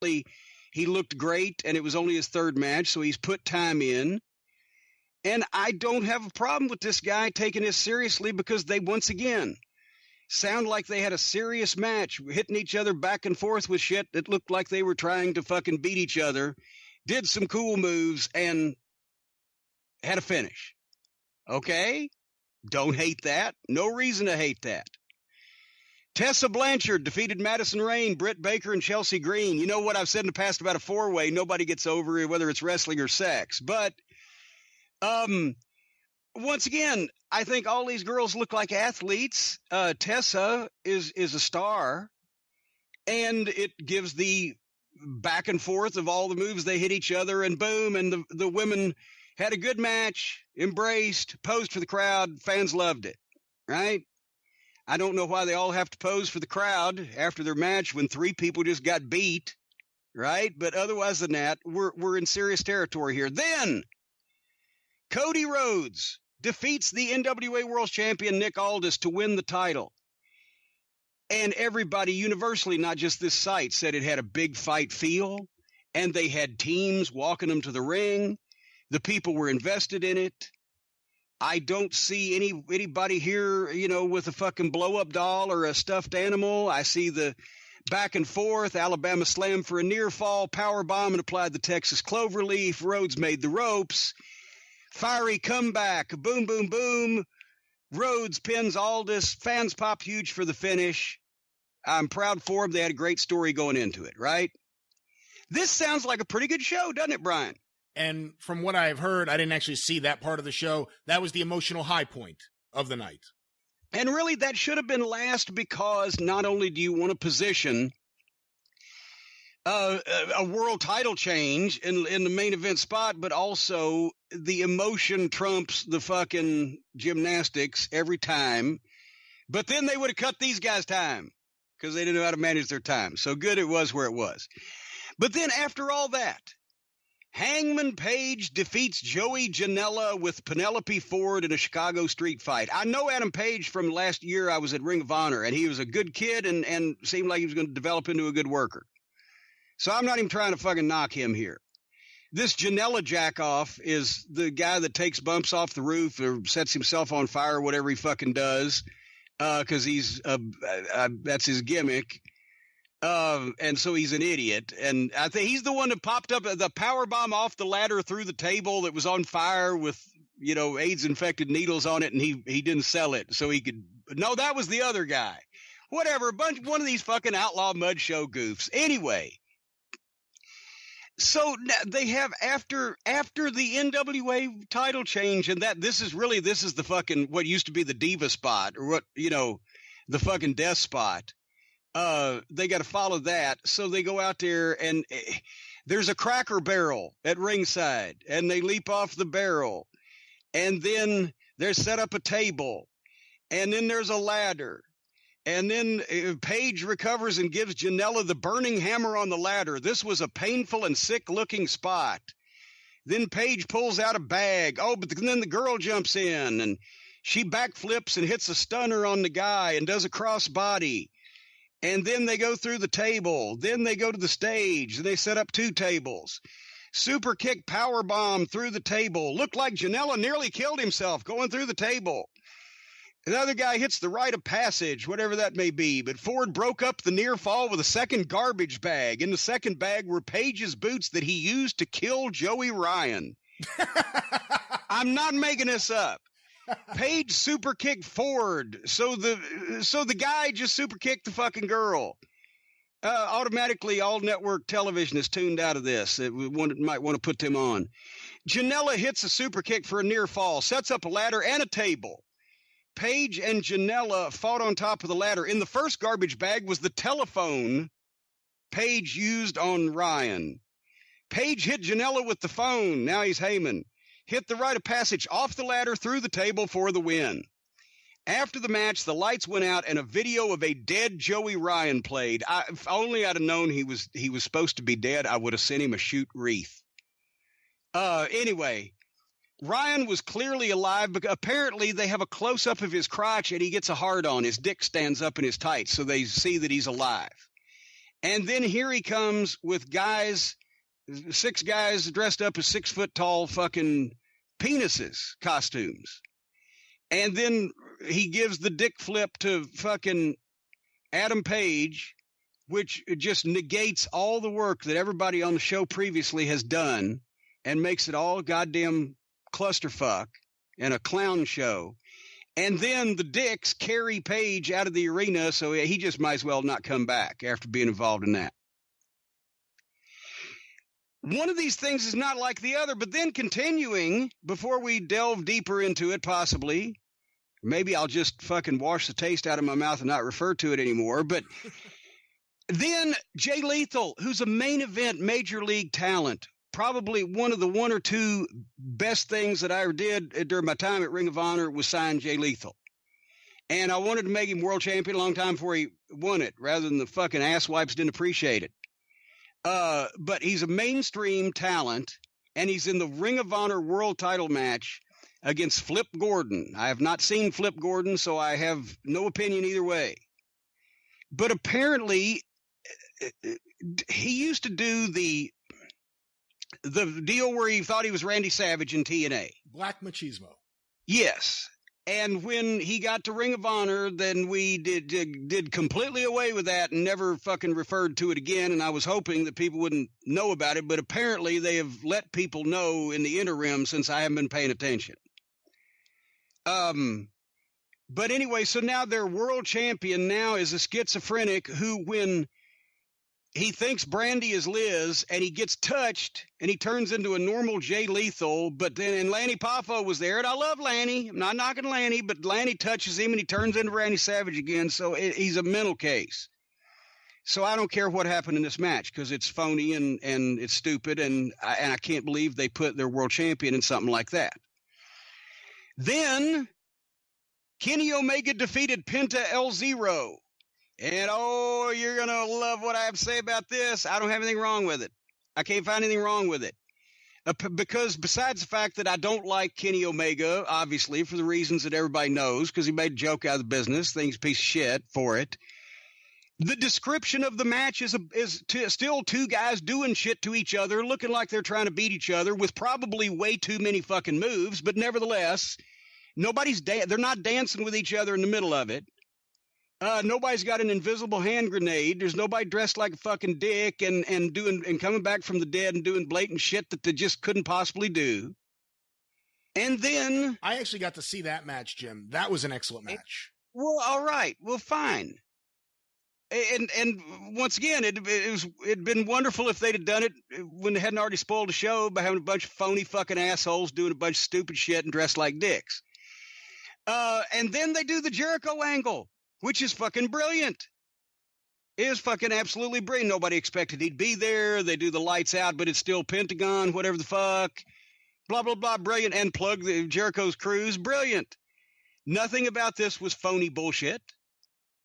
he looked great, and it was only his third match, so he's put time in. And I don't have a problem with this guy taking this seriously because they, once again, sound like they had a serious match, hitting each other back and forth with shit that looked like they were trying to fucking beat each other, did some cool moves, and had a finish. Okay? Don't hate that. No reason to hate that. Tessa Blanchard defeated Madison Rayne, Britt Baker, and Chelsea Green. You know what I've said in the past about a four-way? Nobody gets over it, whether it's wrestling or sex. But once again, I think all these girls look like athletes. Tessa is a star, and it gives the back and forth of all the moves. They hit each other, and boom, and the women had a good match, embraced, posed for the crowd. Fans loved it, right? I don't know why they all have to pose for the crowd after their match when three people just got beat, right? But otherwise than that, we're in serious territory here. Then Cody Rhodes defeats the NWA World Champion Nick Aldis to win the title. And everybody universally, not just this site, said it had a big fight feel, and they had teams walking them to the ring. The people were invested in it. I don't see anybody here, with a fucking blow-up doll or a stuffed animal. I see the back and forth, Alabama slam for a near fall, power bomb, and applied the Texas cloverleaf. Rhodes made the ropes. Fiery comeback, boom, boom, boom. Rhodes pins Aldis. Fans pop huge for the finish. I'm proud for him. They had a great story going into it, right? This sounds like a pretty good show, doesn't it, Brian? And from what I've heard, I didn't actually see that part of the show. That was the emotional high point of the night. And really, that should have been last because not only do you want to position a world title change in the main event spot, but also the emotion trumps the fucking gymnastics every time. But then they would have cut these guys' time because they didn't know how to manage their time. So good it was where it was. But then after all that, Hangman Page defeats Joey Janela with Penelope Ford in a Chicago street fight. I know Adam Page from last year. I was at Ring of Honor, and he was a good kid and seemed like he was going to develop into a good worker. So I'm not even trying to fucking knock him here. This Janela jackoff is the guy that takes bumps off the roof or sets himself on fire or whatever he fucking does because he's that's his gimmick. And so he's an idiot. And I think he's the one that popped up the power bomb off the ladder through the table that was on fire with, AIDS infected needles on it. And he didn't sell it. So he could, no, that was the other guy, whatever. One of these fucking outlaw mud show goofs. Anyway. So they have after the NWA title change and that this is the fucking, what used to be the diva spot or what, the fucking death spot. They got to follow that. So they go out there and there's a Cracker Barrel at ringside and they leap off the barrel and then they're set up a table and then there's a ladder and then Paige recovers and gives Janela the burning hammer on the ladder. This was a painful and sick looking spot. Then Paige pulls out a bag. Oh, but then the girl jumps in and she backflips and hits a stunner on the guy and does a crossbody. And then they go through the table. Then they go to the stage. And they set up two tables. Super kick power bomb through the table. Looked like Janela nearly killed himself going through the table. Another guy hits the rite of passage, whatever that may be. But Ford broke up the near fall with a second garbage bag. In the second bag were Paige's boots that he used to kill Joey Ryan. I'm not making this up. Paige super kicked Ford, so the guy just super kicked the fucking girl. Automatically, all network television is tuned out of this. It might want to put them on. Janela hits a super kick for a near fall, sets up a ladder and a table. Paige and Janela fought on top of the ladder. In the first garbage bag was the telephone Paige used on Ryan. Paige hit Janela with the phone. Now he's Heyman. Hit the rite of passage off the ladder through the table for the win. After the match, the lights went out and a video of a dead Joey Ryan played. If only I'd have known he was supposed to be dead, I would have sent him a shoot wreath. Anyway, Ryan was clearly alive, but apparently they have a close-up of his crotch and he gets a hard-on. His dick stands up in his tights, so they see that he's alive. And then here he comes with 6 guys dressed up as 6-foot-tall fucking penises costumes. And then he gives the dick flip to fucking Adam Page, which just negates all the work that everybody on the show previously has done and makes it all goddamn clusterfuck and a clown show. And then the dicks carry Page out of the arena, so he just might as well not come back after being involved in that. One of these things is not like the other, but then continuing, before we delve deeper into it, possibly, maybe I'll just fucking wash the taste out of my mouth and not refer to it anymore, but then Jay Lethal, who's a main event major league talent, probably one of the 1 or 2 best things that I ever did during my time at Ring of Honor was sign Jay Lethal. And I wanted to make him world champion a long time before he won it, rather than the fucking asswipes didn't appreciate it. But he's a mainstream talent, and he's in the Ring of Honor world title match against Flip Gordon. I have not seen Flip Gordon, so I have no opinion either way. But apparently, he used to do the deal where he thought he was Randy Savage in TNA. Black machismo. Yes. And when he got to Ring of Honor, then we did completely away with that and never fucking referred to it again. And I was hoping that people wouldn't know about it, but apparently they have let people know in the interim since I haven't been paying attention. But anyway, so now their world champion now is a schizophrenic who, when he thinks Brandy is Liz and he gets touched and he turns into a normal Jay Lethal, but then, and Lanny Poffo was there, and I love Lanny. I'm not knocking Lanny, but Lanny touches him and he turns into Randy Savage again. So he's a mental case. So I don't care what happened in this match because it's phony and it's stupid. And I can't believe they put their world champion in something like that. Then Kenny Omega defeated Penta El Zero. And, oh, you're going to love what I have to say about this. I don't have anything wrong with it. I can't find anything wrong with it. Because besides the fact that I don't like Kenny Omega, obviously, for the reasons that everybody knows, because he made a joke out of the business, thing's a piece of shit for it. The description of the match is still 2 guys doing shit to each other, looking like they're trying to beat each other with probably way too many fucking moves. But nevertheless, they're not dancing with each other in the middle of it. Nobody's got an invisible hand grenade. There's nobody dressed like a fucking dick and coming back from the dead and doing blatant shit that they just couldn't possibly do. And then I actually got to see that match, Jim. That was an excellent match. Well, all right. Well, fine. And once again, it'd been wonderful if they'd have done it when they hadn't already spoiled the show by having a bunch of phony fucking assholes doing a bunch of stupid shit and dressed like dicks. And then they do the Jericho angle, which is fucking brilliant. It is fucking absolutely brilliant. Nobody expected he'd be there. They do the lights out, but it's still Pentagon, whatever the fuck. Blah, blah, blah, brilliant. And plug the Jericho's cruise, brilliant. Nothing about this was phony bullshit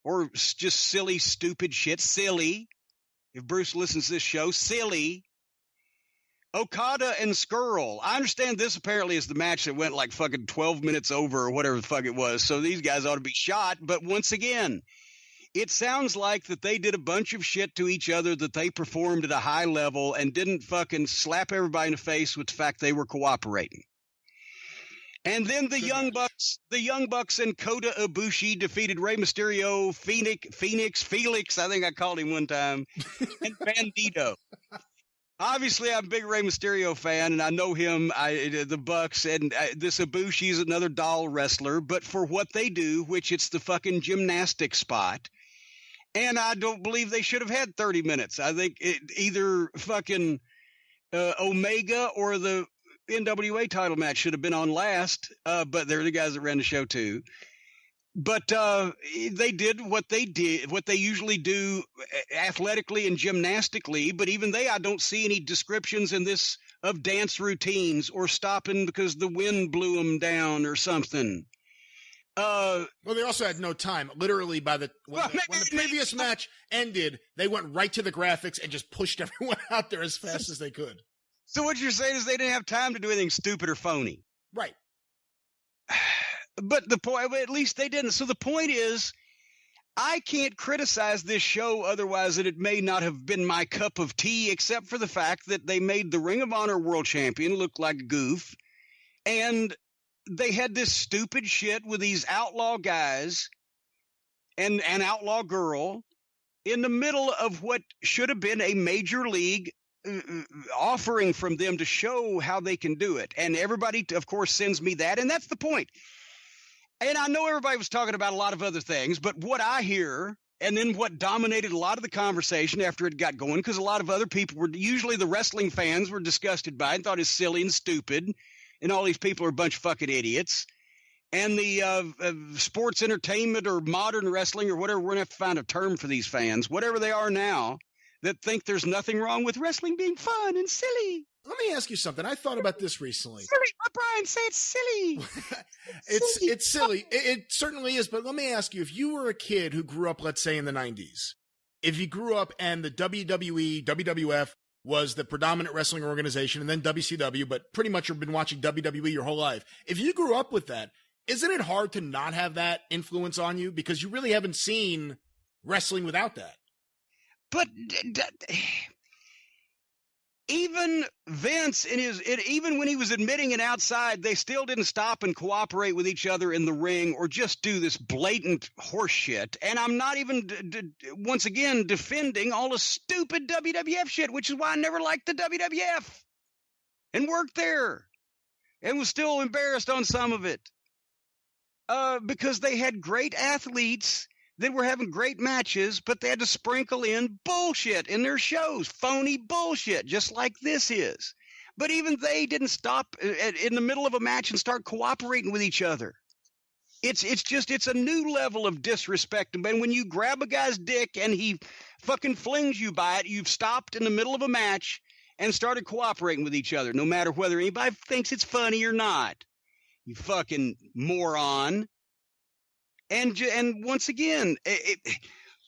or just silly, stupid shit. Silly. If Bruce listens to this show, silly. Okada and Skrull. I understand this apparently is the match that went like fucking 12 minutes over or whatever the fuck it was. So these guys ought to be shot. But once again, it sounds like that they did a bunch of shit to each other that they performed at a high level and didn't fucking slap everybody in the face with the fact they were cooperating. And then the Young Bucks and Kota Ibushi defeated Rey Mysterio, Felix, I think I called him one time, and Bandito. Obviously, I'm a big Rey Mysterio fan, and I know him, the Bucks, and this Ibushi is another doll wrestler, but for what they do, which it's the fucking gymnastic spot, and I don't believe they should have had 30 minutes. I think either fucking Omega or the NWA title match should have been on last, but they're the guys that ran the show too. But they did what they usually do athletically and gymnastically. But even I don't see any descriptions in this of dance routines or stopping because the wind blew them down or something. Well, they also had no time. Literally, when the previous match ended, they went right to the graphics and just pushed everyone out there as fast as they could. So what you're saying is they didn't have time to do anything stupid or phony. Right. But the point, at least they didn't. So the point is, I can't criticize this show otherwise that it may not have been my cup of tea, except for the fact that they made the Ring of Honor World Champion look like a goof. And they had this stupid shit with these outlaw guys and an outlaw girl in the middle of what should have been a major league offering from them to show how they can do it. And everybody, of course, sends me that. And that's the point. And I know everybody was talking about a lot of other things, but what I hear, and then what dominated a lot of the conversation after it got going, because a lot of other people were, usually the wrestling fans were disgusted by it and thought it's silly and stupid, and all these people are a bunch of fucking idiots. And the sports entertainment or modern wrestling or whatever, we're going to have to find a term for these fans, whatever they are now, that think there's nothing wrong with wrestling being fun and silly. Let me ask you something. I thought about this recently. Silly. Brian, say it's silly. It's silly. It certainly is. But let me ask you, if you were a kid who grew up, let's say, in the 90s, if you grew up and the WWE, WWF was the predominant wrestling organization, and then WCW, but pretty much you've been watching WWE your whole life. If you grew up with that, isn't it hard to not have that influence on you? Because you really haven't seen wrestling without that. But even Vince, even when he was admitting it outside, they still didn't stop and cooperate with each other in the ring or just do this blatant horse shit. And I'm not even, once again, defending all the stupid WWF shit, which is why I never liked the WWF and worked there and was still embarrassed on some of it. Because they had great athletes that were having great matches, but they had to sprinkle in bullshit in their shows, phony bullshit, just like this is. But even they didn't stop in the middle of a match and start cooperating with each other. It's a new level of disrespect. And when you grab a guy's dick and he fucking flings you by it, you've stopped in the middle of a match and started cooperating with each other, no matter whether anybody thinks it's funny or not. You fucking moron. And once again,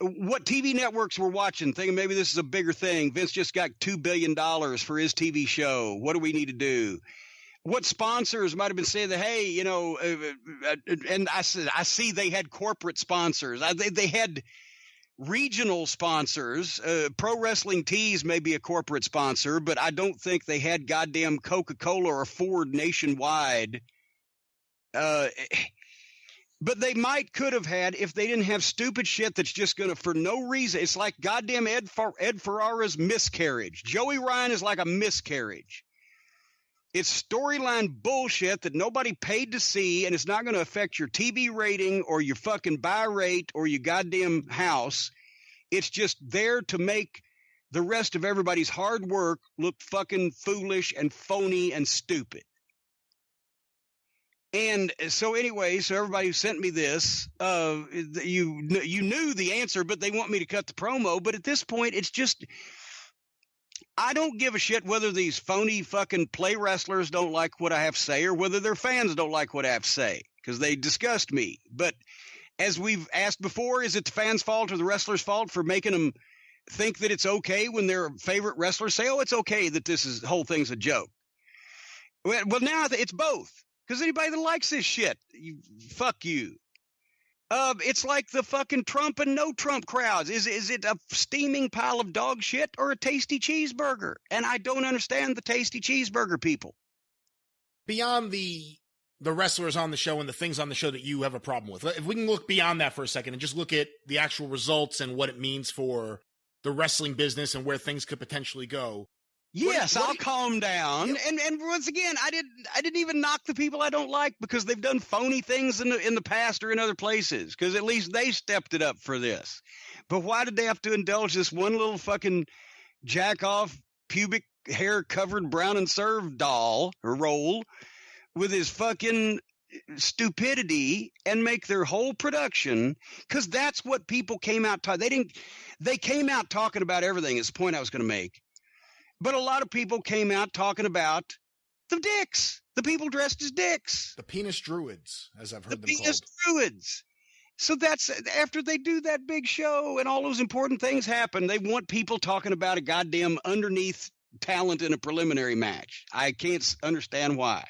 what TV networks were watching, thinking maybe this is a bigger thing. Vince just got $2 billion for his TV show. What do we need to do? What sponsors might have been saying that, hey, you know, and I see they had corporate sponsors. They had regional sponsors. Pro Wrestling Tees may be a corporate sponsor, but I don't think they had goddamn Coca-Cola or Ford nationwide. But they could have had if they didn't have stupid shit that's just going to, for no reason. It's like goddamn Ed Ferrara's miscarriage. Joey Ryan is like a miscarriage. It's storyline bullshit that nobody paid to see, and it's not going to affect your TV rating or your fucking buy rate or your goddamn house. It's just there to make the rest of everybody's hard work look fucking foolish and phony and stupid. And so anyway, so everybody who sent me this, you knew the answer, but they want me to cut the promo. But at this point, it's just, I don't give a shit whether these phony fucking play wrestlers don't like what I have to say or whether their fans don't like what I have to say, because they disgust me. But as we've asked before, is it the fans' fault or the wrestlers' fault for making them think that it's okay when their favorite wrestlers say, oh, it's okay that the whole thing's a joke? Well, now it's both. Because anybody that likes this shit, fuck you. It's like the fucking Trump and no Trump crowds. Is it a steaming pile of dog shit or a tasty cheeseburger? And I don't understand the tasty cheeseburger people. Beyond the wrestlers on the show and the things on the show that you have a problem with, if we can look beyond that for a second and just look at the actual results and what it means for the wrestling business and where things could potentially go. Yes, I'll calm down. Yeah. And once again, I didn't even knock the people I don't like because they've done phony things in the past or in other places, because at least they stepped it up for this. But why did they have to indulge this one little fucking jack off pubic hair covered brown and served doll or roll with his fucking stupidity and make their whole production? Because that's what people came out they came out talking about everything is the point I was going to make. But a lot of people came out talking about the dicks, the people dressed as dicks. The penis druids, as I've heard them called. The penis druids. So that's after they do that big show and all those important things happen, they want people talking about a goddamn underneath talent in a preliminary match. I can't understand why.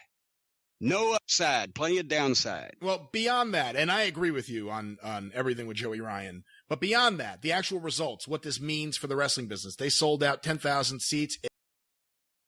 No upside, plenty of downside. Well, beyond that, and I agree with you on everything with Joey Ryan, but beyond that, the actual results, what this means for the wrestling business. They sold out 10,000 seats.